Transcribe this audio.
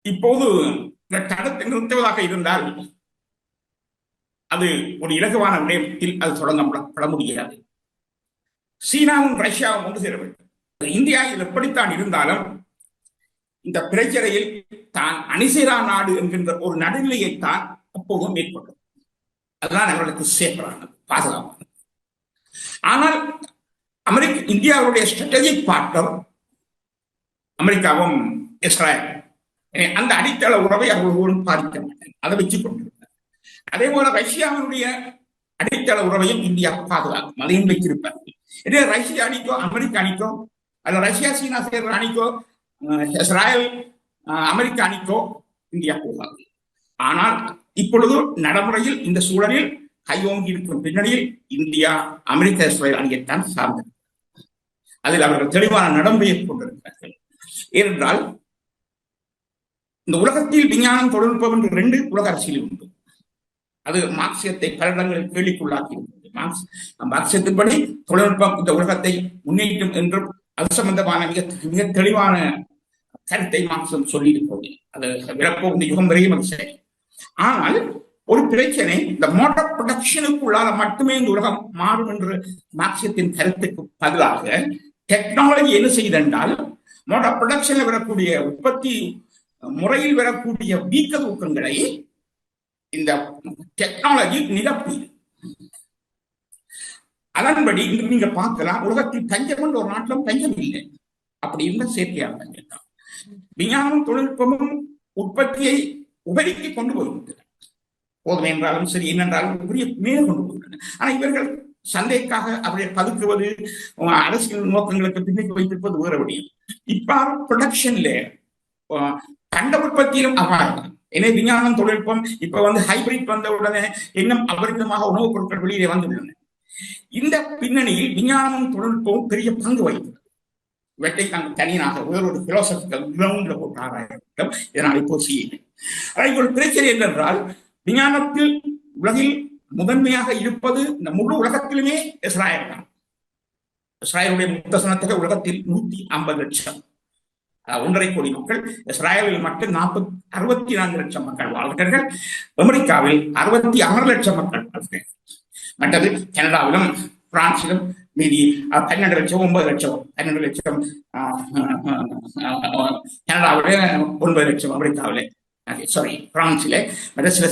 இப்போது இந்த தடத்தை நிறுத்துவதாக இருந்தால் அது ஒரு இலகுவான விடயத்தில் அது தொடங்கப்பட முடியாது. சீனாவும் ரஷ்யாவும் ஒன்று சேர வேண்டும். இந்தியா இதில் எப்படித்தான் இருந்தாலும் இந்த பிரச்சனையில் தான் அணிசேரா நாடு என்கின்ற ஒரு நடுநிலையைத்தான் அப்போதும் மேற்கொண்டது. அதுதான் அவர்களுக்கு சேஃபரானது, பாதுகாப்பானது. ஆனால் இந்தியாவுடைய ஸ்ட்ராட்டஜிக் பார்ட்னர் அமெரிக்காவும் இஸ்ரேல் அந்த அடித்தள உறவை அவர்களுடன் பாதிக்க மாட்டேன், அதை வச்சுக் கொண்டிருந்தார். அதே போல ரஷ்யாவினுடைய அடித்தள உறவையும் இந்தியா பாதுகாக்கும், அதையும் வைத்திருப்பார். இதே ரஷ்யா அணிக்கோ அமெரிக்கா அணிக்கோ அல்ல ரஷ்யா சீனா சேர்ற அணிக்கோ இஸ்ரேல் அமெரிக்கா அணிக்கோ இந்தியா போகாது. ஆனால் இப்பொழுது நடைமுறையில் இந்த சூழலில் கையோங்கி இருக்கும் பின்னணியில் இந்தியா அமெரிக்க இஸ்ரேல் அணியைத்தான் சார்ந்தது. அதில் அவர்கள் தெளிவான நடைமுறையை கொண்டிருக்கிறார்கள். ஏனென்றால் இந்த உலகத்தில் விஞ்ஞானம் தொழில்நுட்பம் என்று 2 உலக அரசியல் உண்டு. அது மார்க்சியத்தை பல இடங்களில் கேள்விக்குள்ளாக்கி இருக்கிறது. மார்க்சியத்தின்படி தொழில்நுட்பம் இந்த உலகத்தை முன்னேற்றும் என்றும் அது சம்பந்தமான மிக தெளிவான கருத்தை மார்க்சியம் சொல்லி இருக்கிறது. அது விரப்போகிற யுகம் வரையும் அது சரி. ஆனால் ஒரு பிரச்சனை, இந்த மோட் ஆஃப் ப்ரொடக்ஷனுக்குள்ளால மட்டுமே இந்த உலகம் மாறும் என்று மார்க்சியத்தின் கருத்துக்கு பதிலாக டெக்னாலஜி என்ன செய்தென்றால் மோட் ஆஃப் ப்ரொடக்ஷன்ல வரக்கூடிய உற்பத்தி முறையில் வரக்கூடிய வீக்க ஊக்கங்களை இந்த டெக்னாலஜி நிரப்பி. அதன்படி இன்று நீங்க பார்க்கலாம், உலகத்தில் பஞ்சம் என்று ஒரு நாட்டிலும் பஞ்சம் இல்லை. அப்படி இருந்த செயற்கையான பஞ்சம் தான். விஞ்ஞானம் தொழில்நுட்பமும் உற்பத்தியை உபரிக்கு கொண்டு போகின்றன. போதுமை என்றாலும் சரி, என்னென்றாலும் உரிய மேலே கொண்டு போகின்றன. ஆனா இவர்கள் சந்தைக்காக அவரை பதுக்குவது, அரசியல் நோக்கங்களுக்கு பின்னுக்கு வைத்திருப்பது வேறு வழியும். இப்ப ப்ரொடக்ஷன்ல கண்ட உற்பத்தியிலும் அவ்வாறு. எனவே விஞ்ஞானம் தொழில்நுட்பம் இப்ப ஹைபிரிட் வந்த உடனே இன்னும் அபரிதமாக உணவுப் பொருட்கள் வெளியே வந்துள்ளன. இந்த பின்னணியில் விஞ்ஞானமும் தொழில்நுட்பமும் பெரிய பங்கு வகிக்கிறது. இவற்றை நாங்கள் தனியாக வேறொரு பிலோசபிக்கல் கிரவுண்ட்ல போட்டு ஆராயம். இதனால் இப்போ செய்யுங்கள். ஆனால் ஒரு பிரச்சனை என்னென்றால், விஞ்ஞானத்தில் உலகில் முதன்மையாக இருப்பது இந்த முழு உலகத்திலுமே இஸ்ராயல் தான். இஸ்ராயலுடைய மொத்த சனத்தொகை உலகத்தில் 150 லட்சம், 1.5 கோடி மக்கள். இஸ்ராயலில் மட்டும் 64 லட்சம் மக்கள் வாழ்கிறார்கள். அமெரிக்காவில் 66 லட்சம் மக்கள் வாழ்கிறார்கள். மற்றது கனடாவிலும் பிரான்சிலும் மீதி 12 லட்சம் 9 லட்சம் 12 லட்சம் கனடாவில 9 லட்சம் அமெரிக்காவில, சாரி பிரான்சில, மற்ற சில